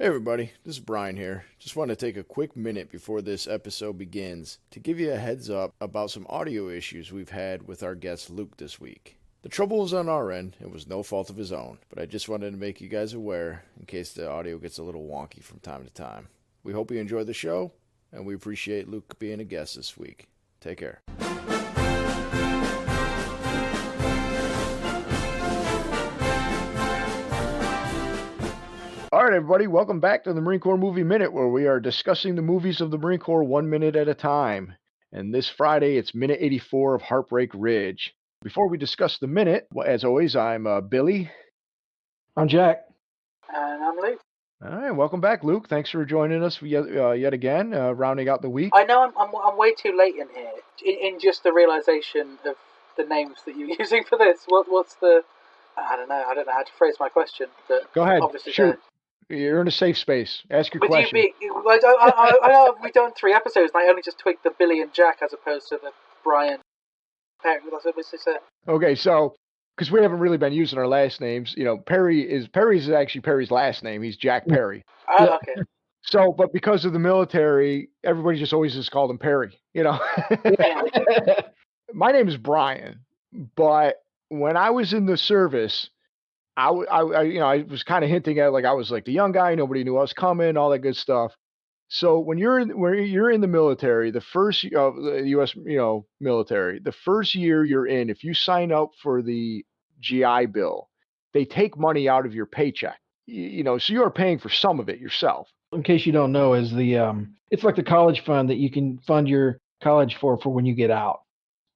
Hey everybody, this is Brian here. Just want to take a quick minute before this episode begins to give you a heads up about some audio issues we've had with our guest Luke this week. The trouble was on our end, it was no fault of his own, but I just wanted to make you guys aware in case the audio gets a little wonky from time to time. We hope you enjoy the show, and we appreciate Luke being a guest this week. Take care. All right, everybody, welcome back to the Marine Corps Movie Minute, where we are discussing the movies of the Marine Corps 1 minute at a time. And this Friday, it's minute 84 of Heartbreak Ridge. Before we discuss the minute, as always, I'm Billy. I'm Jack. And I'm Luke. All right, welcome back, Luke. Thanks for joining us yet again, rounding out the week. I know I'm way too late in here, in just the realization of the names that you're using for this. What's the... I don't know how to phrase my question. But go ahead, obviously shoot. You're in a safe space. Ask your question. I know we've done 3 episodes, and I only just twigged the Billy and Jack as opposed to the Brian. That's what we said. Okay, so because we haven't really been using our last names, Perry's actually Perry's last name. He's Jack Perry. Oh, okay. So, but because of the military, everybody just always just called him Perry. Yeah. My name is Brian, but when I was in the service, I was kind of hinting at I was like the young guy, nobody knew I was coming, all that good stuff. So when you're in the military, the first the U.S. military, the first year you're in, if you sign up for the GI Bill, they take money out of your paycheck. So you are paying for some of it yourself. In case you don't know, is the it's like the college fund that you can fund your college for when you get out.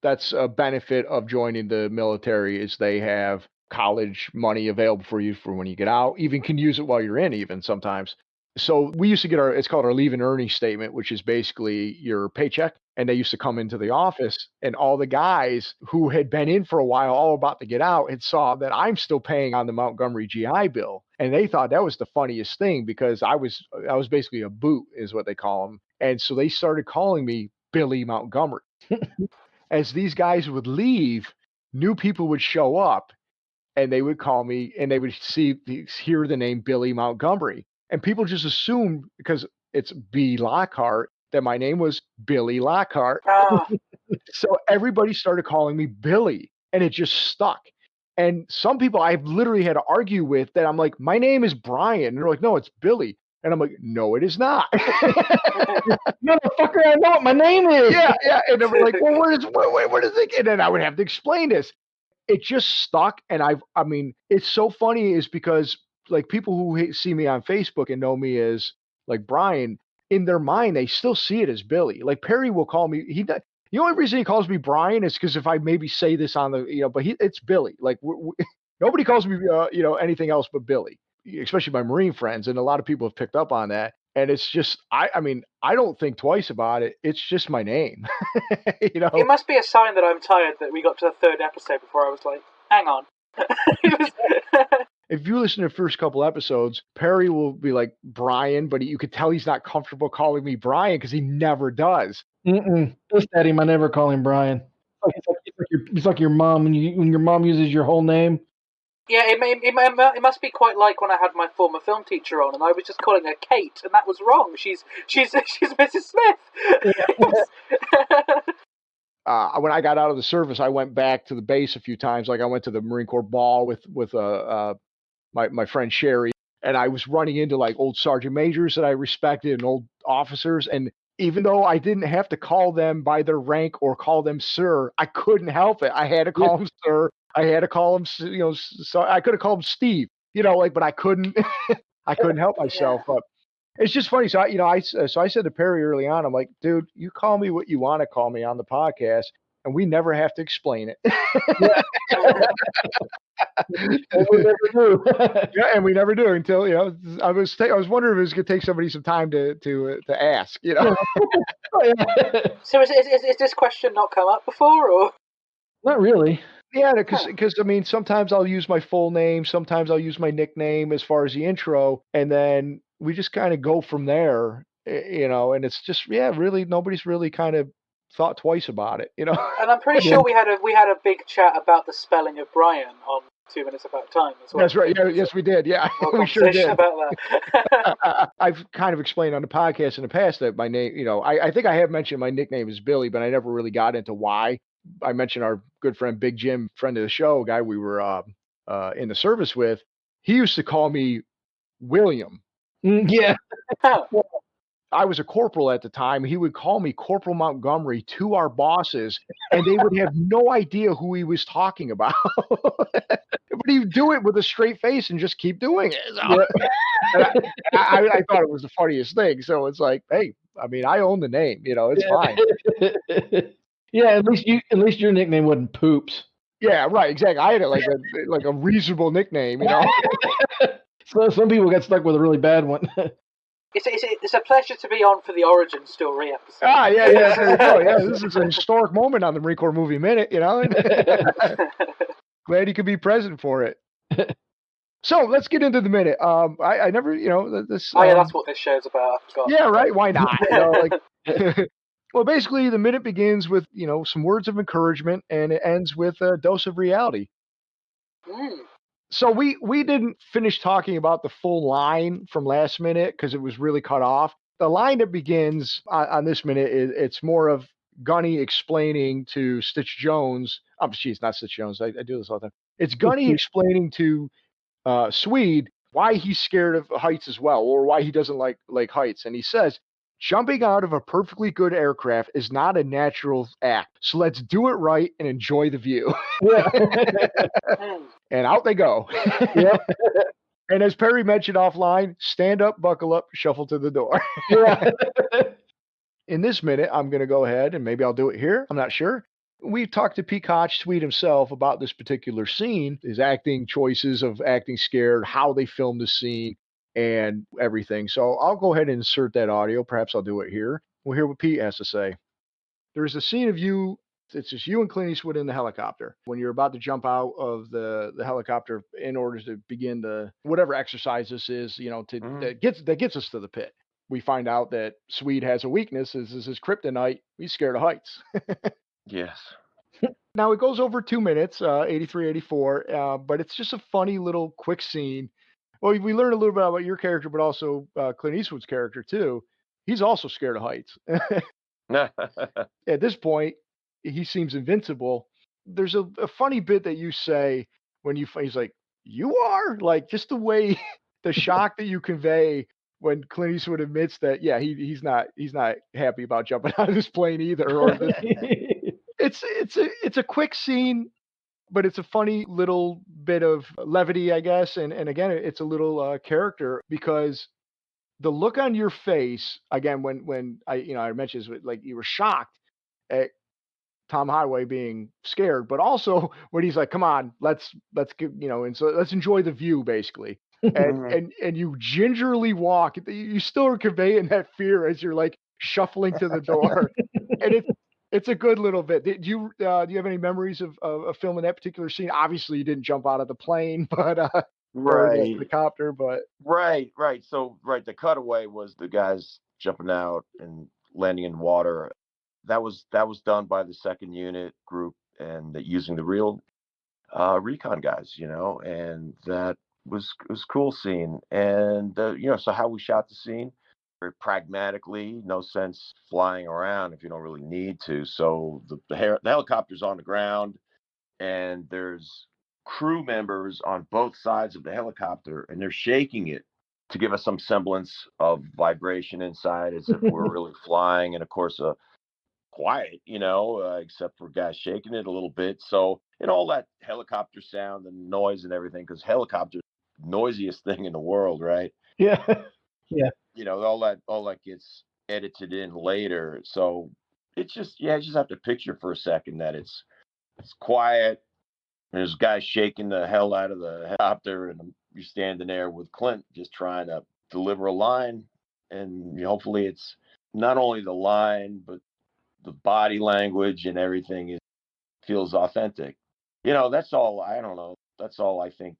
That's a benefit of joining the military, is they have college money available for you for when you get out. Even can use it while you're in, even sometimes. So we used to get it's called our leave and earning statement, which is basically your paycheck. And they used to come into the office, and all the guys who had been in for a while, all about to get out, had saw that I'm still paying on the Montgomery GI Bill. And they thought that was the funniest thing, because I was basically a boot, is what they call them. And so they started calling me Billy Montgomery. As these guys would leave, new people would show up, and they would call me, and they would hear the name Billy Montgomery. And people just assumed, because it's B. Lockhart, that my name was Billy Lockhart. Oh. So everybody started calling me Billy, and it just stuck. And some people I've literally had to argue with that. I'm like, my name is Brian. And they're like, no, it's Billy. And I'm like, no, it is not. Motherfucker, I know what my name is. Yeah. And they're like, well, what is it? And then I would have to explain this. It just stuck. And I mean, it's so funny is because people who see me on Facebook and know me as Brian, in their mind, they still see it as Billy. Perry will call me. The only reason he calls me Brian is because if I maybe say this on the, but it's Billy. Nobody calls me, anything else but Billy, especially my Marine friends. And a lot of people have picked up on that. And it's just, I mean, I don't think twice about it. It's just my name. It must be a sign that I'm tired that we got to the 3rd episode before I was like, hang on. If you listen to the first couple episodes, Perry will be like Brian, but you could tell he's not comfortable calling me Brian because he never does. Just at him, I never call him Brian. It's like your mom when your mom uses your whole name. Yeah, it must be quite like when I had my former film teacher on, and I was just calling her Kate, and that was wrong. She's Mrs. Smith. When I got out of the service, I went back to the base a few times. I went to the Marine Corps ball with my friend Sherry, and I was running into old sergeant majors that I respected and old officers. And even though I didn't have to call them by their rank or call them sir, I couldn't help it. I had to call them sir. I had to call him, so I could have called him Steve, but I couldn't. I couldn't help myself. But it's just funny. So I said to Perry early on, I'm like, dude, you call me what you want to call me on the podcast, and we never have to explain it. And we never do. Yeah, and we never do until I was wondering if it was gonna take somebody some time to ask. So is this question not come up before, or not really? Yeah, because I mean, sometimes I'll use my full name, sometimes I'll use my nickname as far as the intro, and then we just kind of go from there, and it's just, really, nobody's really kind of thought twice about it, And I'm pretty sure we had a big chat about the spelling of Brian on 2 minutes about time as well. That's right. Yeah, yes, we did. Yeah, Whole we sure conversation did. about that. I've kind of explained on the podcast in the past that my name, I think I have mentioned my nickname is Billy, but I never really got into why. I mentioned our good friend Big Jim, friend of the show, a guy we were in the service with. He used to call me William. Yeah. Huh. I was a corporal at the time. He would call me Corporal Montgomery to our bosses, and they would have no idea who he was talking about. But he would do it with a straight face and just keep doing it. So, and I thought it was the funniest thing. So it's like, hey, I mean, I own the name. It's fine. Yeah, at least your nickname wasn't Poops. Yeah, right. Exactly. I had it like a reasonable nickname. So some people got stuck with a really bad one. It's a pleasure to be on for the origin story episode. Yeah. There you go. Yeah, this is a historic moment on the Marine Corps Movie Minute. Glad you could be present for it. So let's get into the minute. I never, this. Oh yeah, that's what this show's about. I forgot. Yeah, right. Why not? Well, basically, the minute begins with some words of encouragement, and it ends with a dose of reality. Mm. So we didn't finish talking about the full line from last minute because it was really cut off. The line that begins on this minute it's more of Gunny explaining to Stitch Jones. She's not Stitch Jones. I do this all the time. It's Gunny explaining to Swede why he's scared of heights as well, or why he doesn't like heights. And he says, jumping out of a perfectly good aircraft is not a natural act. So let's do it right and enjoy the view. And out they go. Yep. And as Perry mentioned offline, stand up, buckle up, shuffle to the door. Yeah. In this minute, I'm going to go ahead and maybe I'll do it here. I'm not sure. We talked to Pete Koch, Swede himself, about this particular scene, his acting choices of acting scared, how they filmed the scene, and everything. So I'll go ahead and insert that audio. Perhaps I'll do it here. We'll hear what Pete has to say. There's a scene of you. It's just you and Clint Eastwood in the helicopter when you're about to jump out of the helicopter in order to begin the whatever exercise this is, that gets us to the pit. We find out that Swede has a weakness. This is his kryptonite. He's scared of heights. Yes. Now it goes over 2 minutes, 83, 84, but it's just a funny little quick scene. Well, we learn a little bit about your character, but also Clint Eastwood's character too. He's also scared of heights. At this point, he seems invincible. There's a funny bit that you say when he's like, "You are," like just the way, the shock that you convey when Clint Eastwood admits that, yeah, he's not happy about jumping out of this plane either. Or it's a quick scene, but it's a funny little bit of levity, I guess. And again, it's a little character because the look on your face again when I mentioned this, like you were shocked at Tom Highway being scared, but also when he's like, "Come on, let's get and so let's enjoy the view," basically. And you gingerly walk. You still are conveying that fear as you're like shuffling to the door, and it's a good little bit. Do you have any memories of filming that particular scene? Obviously, you didn't jump out of the plane, but or the Right. helicopter, but Right. So, the cutaway was the guys jumping out and landing in water. That was done by the second unit group and using the real recon guys, and that was cool scene. And so how we shot the scene, very pragmatically, no sense flying around if you don't really need to. So the helicopter's on the ground, and there's crew members on both sides of the helicopter, and they're shaking it to give us some semblance of vibration inside, as if we're really flying. And of course, quiet, except for guys shaking it a little bit. So, all that helicopter sound and noise and everything, because helicopters noisiest thing in the world, right? Yeah. Yeah. All that gets edited in later. So it's just, you just have to picture for a second that it's quiet. There's guys shaking the hell out of the helicopter, and you're standing there with Clint just trying to deliver a line. And hopefully it's not only the line, but the body language and everything feels authentic. That's all. I don't know. That's all I think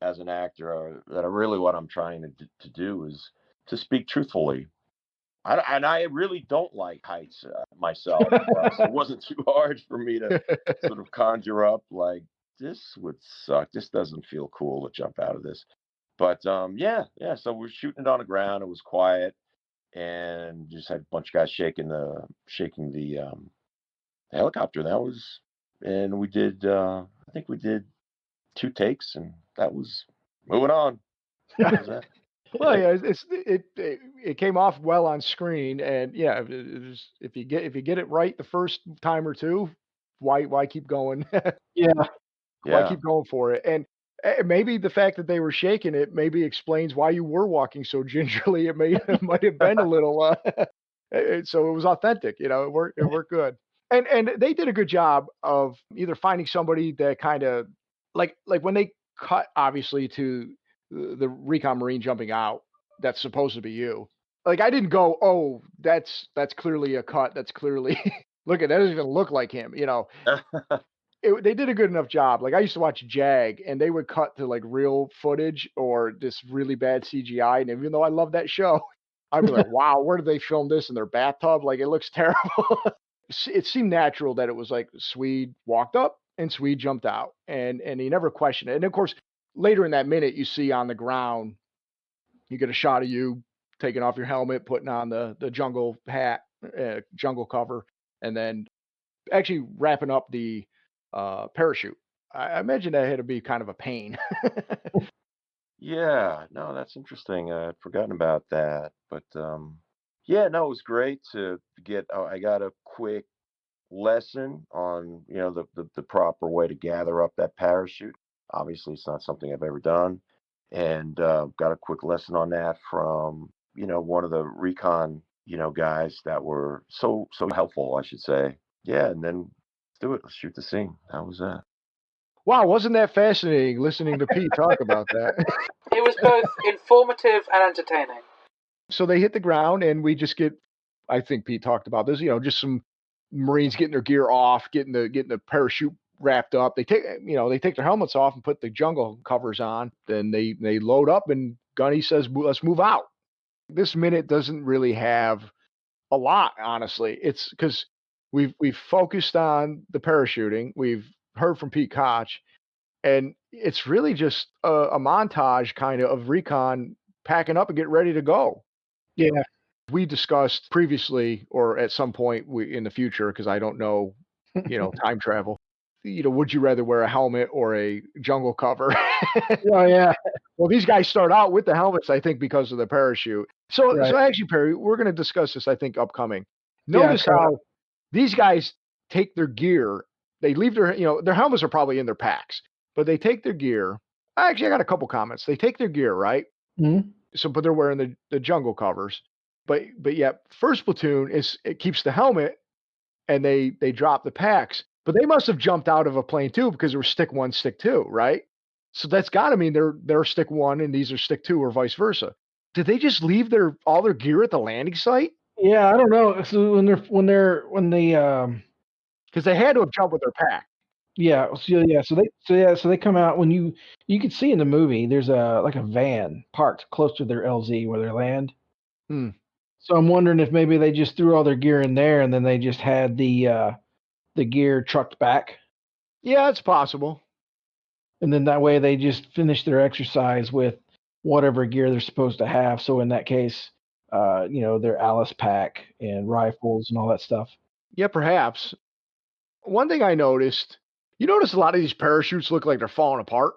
as an actor, or that really what I'm trying to do is to speak truthfully. And I really don't like heights myself. So it wasn't too hard for me to sort of conjure up like this would suck. This doesn't feel cool to jump out of this. But yeah. So we're shooting it on the ground. It was quiet, and just had a bunch of guys shaking the helicopter. And we did. I think we did 2 takes, and that was moving on. That was that. Well, yeah, it came off well on screen, and yeah, if you get it right the first time or two, why keep going? Yeah. Why Yeah. keep going for it? And maybe the fact that they were shaking it maybe explains why you were walking so gingerly. It might have been a little, so it was authentic. It worked good. And they did a good job of either finding somebody that kind of like when they cut obviously to the recon marine jumping out. That's supposed to be you. Like I didn't go, oh, that's clearly a cut. That's clearly look at that doesn't even look like him. They did a good enough job. Like I used to watch Jag, and they would cut to like real footage or this really bad CGI. And even though I love that show, I'd be like, "Wow, where did they film this in their bathtub? Like it looks terrible." It seemed natural that it was like Swede walked up and Swede jumped out, and he never questioned it. And of course, later in that minute, you see on the ground, you get a shot of you taking off your helmet, putting on the jungle hat, jungle cover, and then actually wrapping up the parachute. I imagine that had to be kind of a pain. Yeah, no, that's interesting. I'd forgotten about that. But yeah, no, it was great to get. I got a quick lesson on, the proper way to gather up that parachute. Obviously, it's not something I've ever done, and got a quick lesson on that from, one of the recon, guys that were so helpful, I should say. Yeah, and then let's do it. Let's shoot the scene. That was that. Wow, wasn't that fascinating listening to Pete talk about that? It was both informative and entertaining. So they hit the ground, and we just get. I think Pete talked about this. Just some Marines getting their gear off, getting the parachute wrapped up. They take their helmets off and put the jungle covers on. Then they load up, and Gunny says, "Let's move out." This minute doesn't really have a lot, honestly. It's because we've focused on the parachuting. We've heard from Pete Koch, and it's really just a montage kind of recon packing up and getting ready to go. Yeah. We discussed previously, or at some point in the future, because I don't know, time travel. Would you rather wear a helmet or a jungle cover? Oh yeah. Well, these guys start out with the helmets, I think, because of the parachute. So Right. actually, Perry, we're going to discuss this, I think, upcoming. Yeah, Notice how these guys take their gear. They leave their helmets are probably in their packs, but they take their gear. Actually, I got a couple comments. They take their gear, right? Mhm. So, but they're wearing the jungle covers. But yeah, first platoon it keeps the helmet, and they drop the packs. But they must have jumped out of a plane too, because there was stick 1, stick 2, right? So that's got to mean they're stick 1 and these are stick 2, or vice versa. Did they just leave all their gear at the landing site? Yeah, I don't know. So when they Because they had to have jumped with their pack. so they come out when you could see in the movie there's like a van parked close to their LZ where they land. Hmm. So I'm wondering if maybe they just threw all their gear in there and then they just had the gear trucked back, Yeah, it's possible. and then that way they just finished their exercise with whatever gear they're supposed to have. So in that case, their Alice pack and rifles and all that stuff. Yeah, perhaps. One thing I noticed, you notice a lot of these parachutes look like they're falling apart.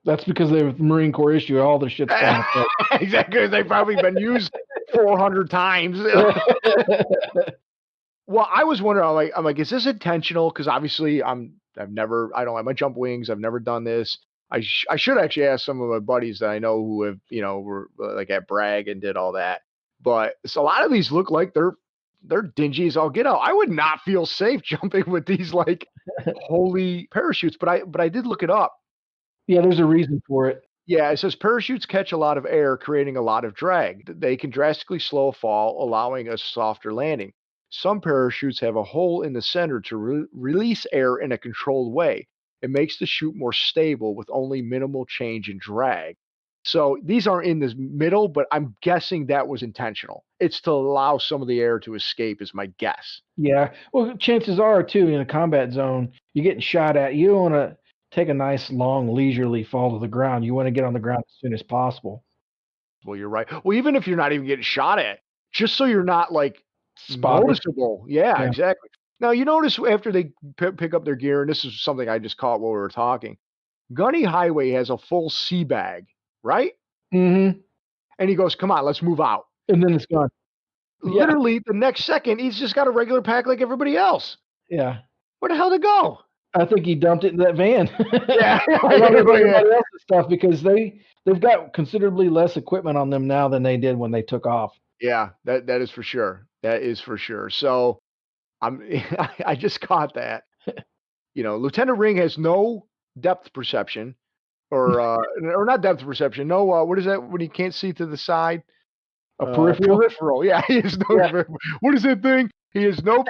That's because the Marine Corps issue all their shit's falling apart. Exactly. They've probably been used 400 times. Well, I was wondering, I'm like, is this intentional? Because obviously, I don't have my jump wings. I've never done this. I should actually ask some of my buddies that I know who have, were like at Bragg and did all that. But a lot of these look like they're dingy as all get out. I would not feel safe jumping with these like holy parachutes. But I did look it up. Yeah, there's a reason for it. Yeah, it says parachutes catch a lot of air, creating a lot of drag. They can drastically slow a fall, allowing a softer landing. Some parachutes have a hole in the center to release air in a controlled way. It makes the chute more stable with only minimal change in drag. So these aren't in this middle, but I'm guessing that was intentional. It's to allow some of the air to escape, is my guess. Yeah. Well, chances are too in a combat zone, you're getting shot at. You don't take a nice, long, leisurely fall to the ground. You want to get on the ground as soon as possible. Well, you're right. Well, even if you're not even getting shot at, just so you're not like Spotted. noticeable. Yeah, Yeah. exactly. Now you notice after they pick up their gear, and this is something I just caught while we were talking. Gunny Highway has a full sea bag, right? Mm-hmm. And he goes, "Come on, let's move out." And then it's gone. Yeah. Literally, the next second, he's just got a regular pack like everybody else. Yeah. Where the hell did it go? I think he dumped it in that van. Yeah, Along with everybody else's stuff, because they've got considerably less equipment on them now than they did when they took off. Yeah, that is for sure. That is for sure. So I just caught that. Lieutenant Ring has no depth perception, or not depth perception. No, what is that when he can't see to the side? A peripheral. Peripheral. Yeah, he has no. Yeah. What is that thing? He has no.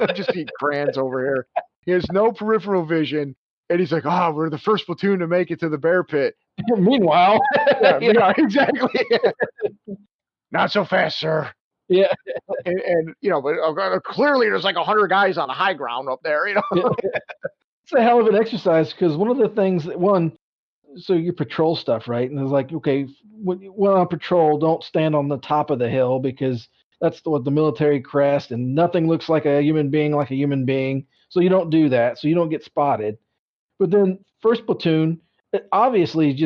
I'm just eating crayons over here. He has no peripheral vision, and he's like, "Oh, we're the first platoon to make it to the bear pit." Meanwhile, yeah, exactly. Not so fast, sir. Yeah. And but clearly there's like 100 guys on the high ground up there. It's a hell of an exercise, because one of the things so you patrol stuff, right? And it's like, okay, when on patrol, don't stand on the top of the hill, because that's what the military crest, and nothing looks like a human being. So you don't do that, so you don't get spotted. But then first platoon, obviously they're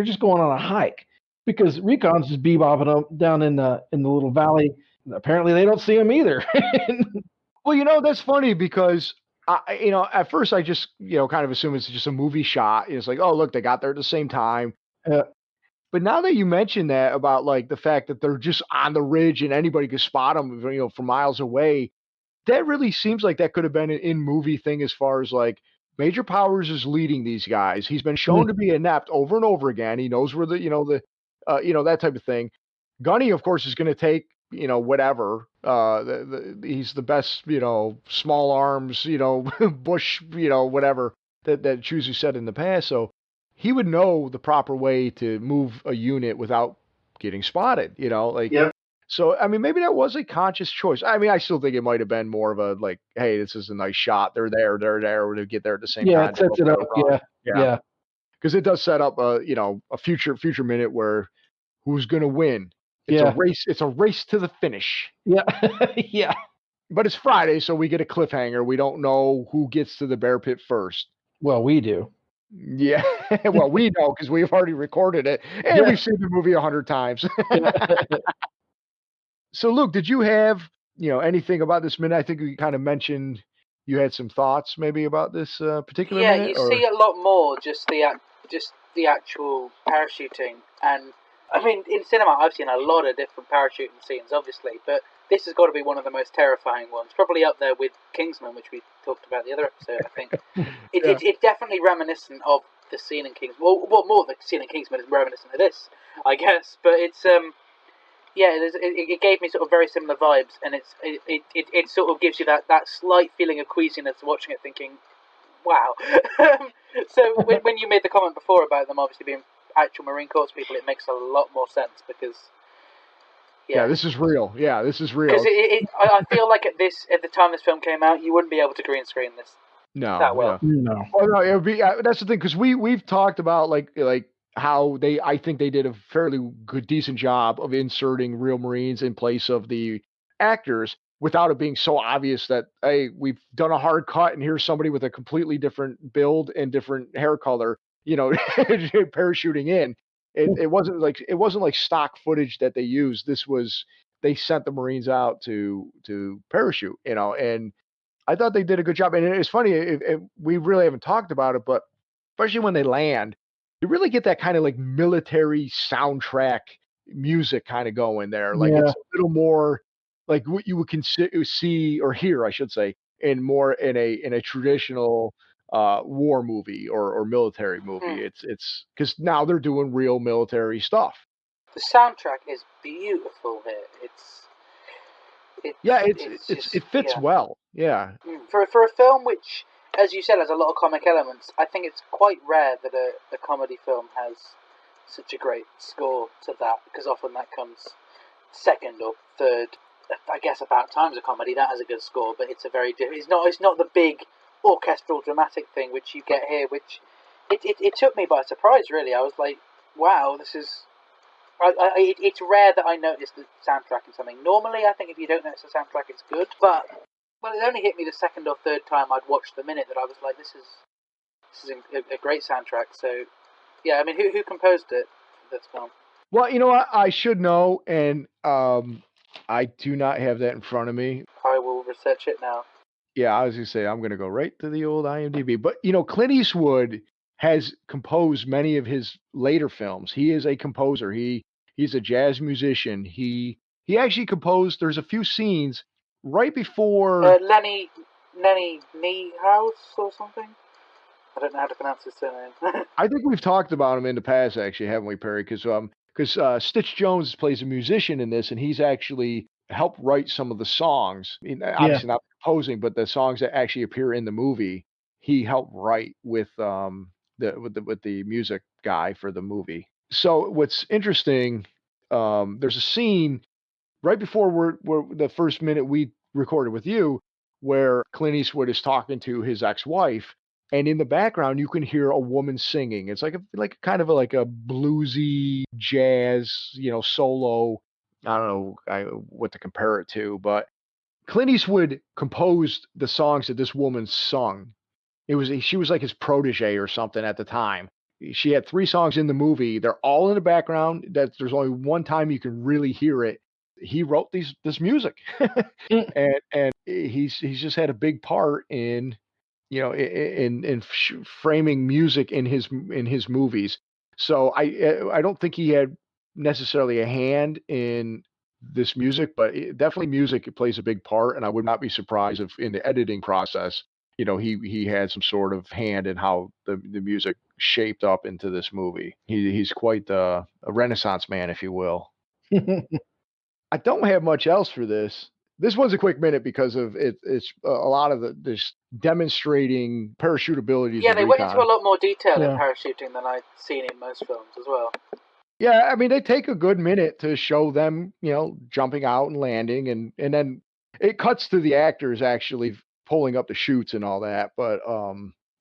just going on a hike, because recon's just bebopping up down in the little valley. Apparently they don't see them either. Well, that's funny because at first I just kind of assume it's just a movie shot. It's like, oh look, they got there at the same time. But now that you mention that about like the fact that they're just on the ridge and anybody could spot them, from miles away, that really seems like that could have been an in-movie thing as far as like Major Powers is leading these guys. He's been shown to be inept over and over again. He knows where that type of thing. Gunny, of course, is going to take, whatever. He's the best, small arms, Bush, whatever that Chuzu said in the past. So he would know the proper way to move a unit without getting spotted, Yep. So, I mean, maybe that was a conscious choice. I mean, I still think it might have been more of a like, hey, this is a nice shot. They're there, to get there at the same time. Yeah, it sets it up. Yeah. Because it does set up a future minute where who's going to win. It's a race. It's a race to the finish. Yeah. Yeah. But it's Friday, so we get a cliffhanger. We don't know who gets to the bear pit first. Well, we do. Yeah. Well, we know because we've already recorded it and we've seen the movie 100 times. So, Luke, did you have anything about this minute? I think you kind of mentioned you had some thoughts maybe about this particular minute. Yeah, you see a lot more just the actual parachuting, and I mean in cinema I've seen a lot of different parachuting scenes, obviously, but this has got to be one of the most terrifying ones, probably up there with Kingsman, which we talked about the other episode. I think it's definitely reminiscent of the scene in Kingsman. Well, more the scene in Kingsman is reminiscent of this, I guess, but it's it gave me sort of very similar vibes, and it sort of gives you that slight feeling of queasiness watching it, thinking, wow. So when you made the comment before about them obviously being actual Marine Corps people, it makes a lot more sense, because this is real. Yeah, this is real. Because I feel like at the time this film came out, you wouldn't be able to green screen this that well. No. Oh no, it would be. That's the thing, because we've talked about like how I think they did a fairly good, decent job of inserting real Marines in place of the actors without it being so obvious that, hey, we've done a hard cut and here's somebody with a completely different build and different hair color, parachuting in. It wasn't like stock footage that they used. They sent the Marines out to parachute, and I thought they did a good job. And it's funny, we really haven't talked about it, but especially when they land, you really get that kind of like military soundtrack music kind of going there. Like it's a little more like what you would see or hear, I should say, in a traditional war movie or military movie. It's because now they're doing real military stuff. The soundtrack is beautiful here. It fits well. Yeah. For a film which, as you said, has a lot of comic elements, I think it's quite rare that a comedy film has such a great score to that, because often that comes second or third. I guess About Time's a comedy that has a good score, but it's not the big orchestral dramatic thing which you get here, which it took me by surprise, really. I was like, wow, this is... it's rare that I notice the soundtrack in something. Normally, I think if you don't notice the soundtrack, it's good. But, well, it only hit me the second or third time I'd watched the minute that I was like, this is a great soundtrack. So, yeah, I mean, who composed it for this film? Well, you know what? I should know, and I do not have that in front of me. I will research it now. Yeah, I was gonna say I'm gonna go right to the old IMDb. But you know, Clint Eastwood has composed many of his later films. He is a composer. He's a jazz musician. He actually composed. There's a few scenes right before Lenny Niehaus or something. I don't know how to pronounce his surname. I think we've talked about him in the past, actually, haven't we, Perry? Because Stitch Jones plays a musician in this, and he's actually helped write some of the songs. I mean, obviously not composing, but the songs that actually appear in the movie, he helped write with the music guy for the movie. So what's interesting, there's a scene right before we're the first minute we recorded with you, where Clint Eastwood is talking to his ex-wife, and in the background you can hear a woman singing. It's like like a bluesy jazz, solo. I don't know what to compare it to, but Clint Eastwood composed the songs that this woman sung. She was like his protege or something at the time. She had 3 songs in the movie. They're all in the background. There's only one time you can really hear it. He wrote this music, and he's just had a big part in framing music in his movies. So I don't think he had necessarily a hand in this music, but definitely music plays a big part, and I would not be surprised if in the editing process, he had some sort of hand in how the music shaped up into this movie. He's quite a Renaissance man, if you will. I don't have much else for this. This one's a quick minute because of it. It's a lot of this demonstrating parachute abilities. Yeah, of they went into recon. a lot more detail in Yeah. parachuting than I've seen in most films as well. Yeah, I mean they take a good minute to show them, jumping out and landing, and then it cuts to the actors actually pulling up the chutes and all that. But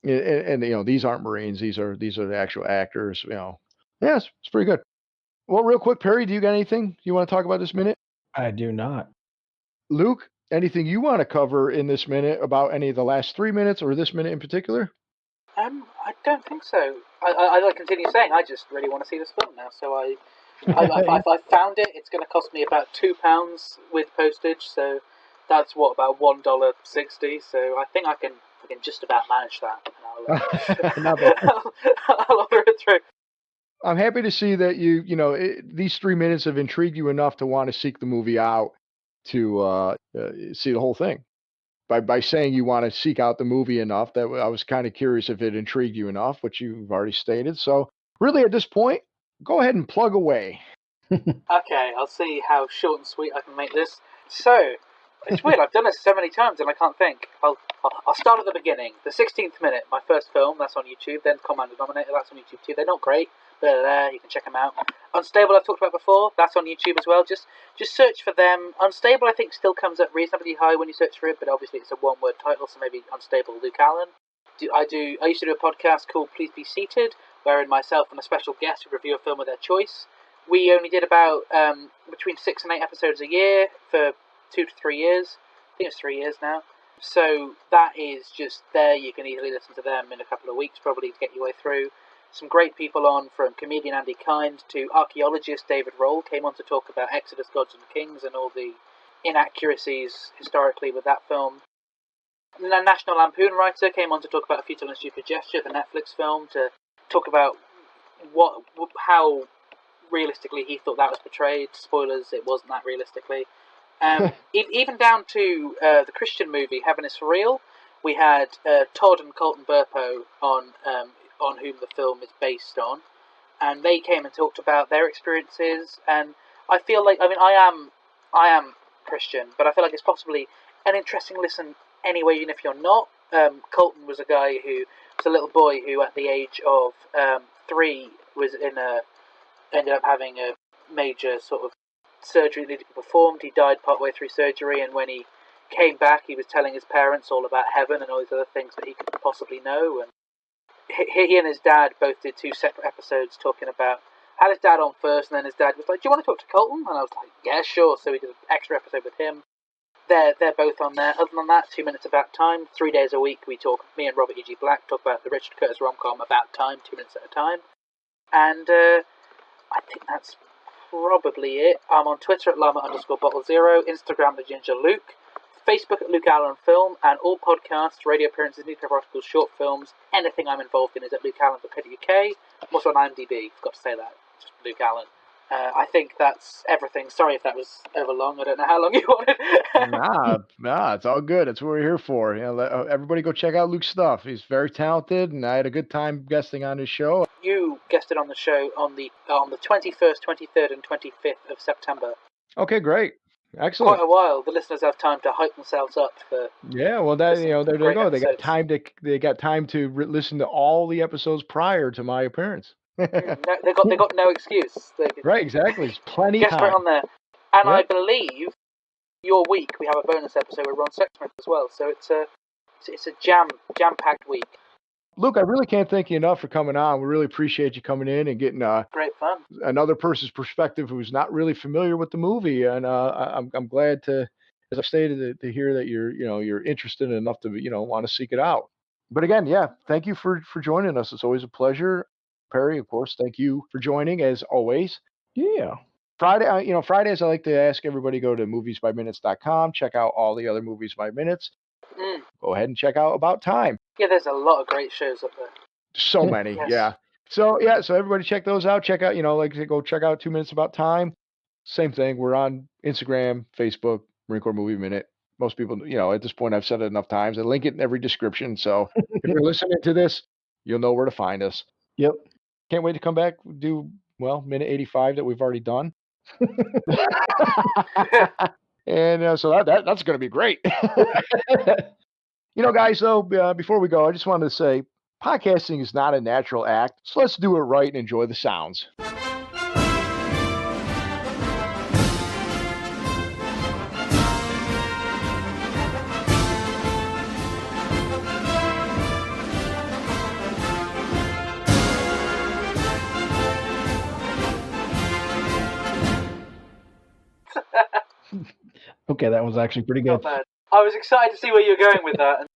and these aren't Marines; these are the actual actors. Yeah, it's pretty good. Well, real quick, Perry, do you got anything you want to talk about this minute? I do not. Luke, anything you want to cover in this minute about any of the last 3 minutes or this minute in particular? I don't think so. I continue saying I just really want to see this film now. So I found it. It's going to cost me about £2 with postage. So that's about $1.60. So I think I can just about manage that. And I'll order it through. I'm happy to see that these 3 minutes have intrigued you enough to want to seek the movie out to see the whole thing. By saying you want to seek out the movie enough, that I was kind of curious if it intrigued you enough, which you've already stated. So really at this point, go ahead and plug away. Okay, I'll see how short and sweet I can make this. So, it's weird, I've done this so many times and I can't think. I'll start at the beginning. The 16th Minute, my first film, that's on YouTube. Then Commander Dominator, that's on YouTube too. They're not great, but they're there, you can check them out. Unstable, I've talked about before, that's on YouTube as well. Just search for them. Unstable, I think, still comes up reasonably high when you search for it, but obviously it's a one-word title, so maybe Unstable Luke Allen. I used to do a podcast called Please Be Seated, wherein myself and a special guest would review a film of their choice. We only did about between 6 and 8 episodes a year for 2 to 3 years. I think it's 3 years now. So that is just there. You can easily listen to them in a couple of weeks, probably, to get your way through. Some great people on, from comedian Andy Kind to archaeologist David Roll, came on to talk about Exodus, Gods and Kings and all the inaccuracies historically with that film. The National Lampoon writer came on to talk about A Futile and Stupid Gesture, the Netflix film, to talk about how realistically he thought that was portrayed. Spoilers, it wasn't that realistically. Even down to the Christian movie Heaven is for Real. We had Todd and Colton Burpo on whom the film is based on, and they came and talked about their experiences. And I feel like, I am Christian, but I feel like it's possibly an interesting listen anyway, even if you're not. Colton was a guy who was a little boy who, at the age of 3, was ended up having a major sort of surgery that needed to be performed. He died partway through surgery, and when he came back, he was telling his parents all about heaven and all these other things that he could possibly know. And he and his dad both did 2 separate episodes talking about. Had his dad on first, and then his dad was like, "Do you want to talk to Colton?" And I was like, "Yeah, sure." So we did an extra episode with him. They're both on there. Other than that, 2 minutes about time. 3 days a week, we talk. Me and Robert E.G. Black talk about the Richard Curtis rom-com About Time, 2 minutes at a time. And I think that's probably it. I'm on Twitter at llama_bottle0, Instagram at Ginger Luke, Facebook at Luke Allen Film, and all podcasts, radio appearances, newspaper articles, short films, anything I'm involved in is at lukeallen.co.uk. I'm also on IMDb. Forgot to say that. Just Luke Allen. I think that's everything. Sorry if that was over long. I don't know how long you wanted. Nah, it's all good. That's what we're here for. You know, everybody go check out Luke's stuff. He's very talented, and I had a good time guesting on his show. You guested on the show on the 21st, 23rd, and 25th of September. Okay, great. Excellent. Quite a while. The listeners have time to hype themselves up for. Yeah, well, that there they go. Episodes. They got time to listen to all the episodes prior to my appearance. No, they got no excuse. Right, exactly. It's plenty Guest time. right on there. And Yep. I believe your week we have a bonus episode with Ron Sexsmith as well. So it's a jam-packed week. Luke, I really can't thank you enough for coming on. We really appreciate you coming in and getting Great fun. another person's perspective who's not really familiar with the movie. And I'm glad to, as I stated, to hear that you're interested enough to want to seek it out. But again, yeah, thank you for joining us. It's always a pleasure. Perry, of course, thank you for joining as always. Yeah. Fridays I like to ask everybody to go to moviesbyminutes.com, check out all the other Movies by Minutes. Go ahead and check out About Time. Yeah, there's a lot of great shows up there. So many, Yes. yeah. So everybody check those out. Check out, go check out 2 Minutes About Time. Same thing. We're on Instagram, Facebook, Marine Corps Movie Minute. Most people, at this point, I've said it enough times. I link it in every description. So if you're listening to this, you'll know where to find us. Yep. Can't wait to come back, do, minute 85 that we've already done. And so that's going to be great. Guys, though, before we go, I just wanted to say podcasting is not a natural act, so let's do it right and enjoy the sounds. Okay, that was actually pretty Not good. bad. I was excited to see where you were going with that.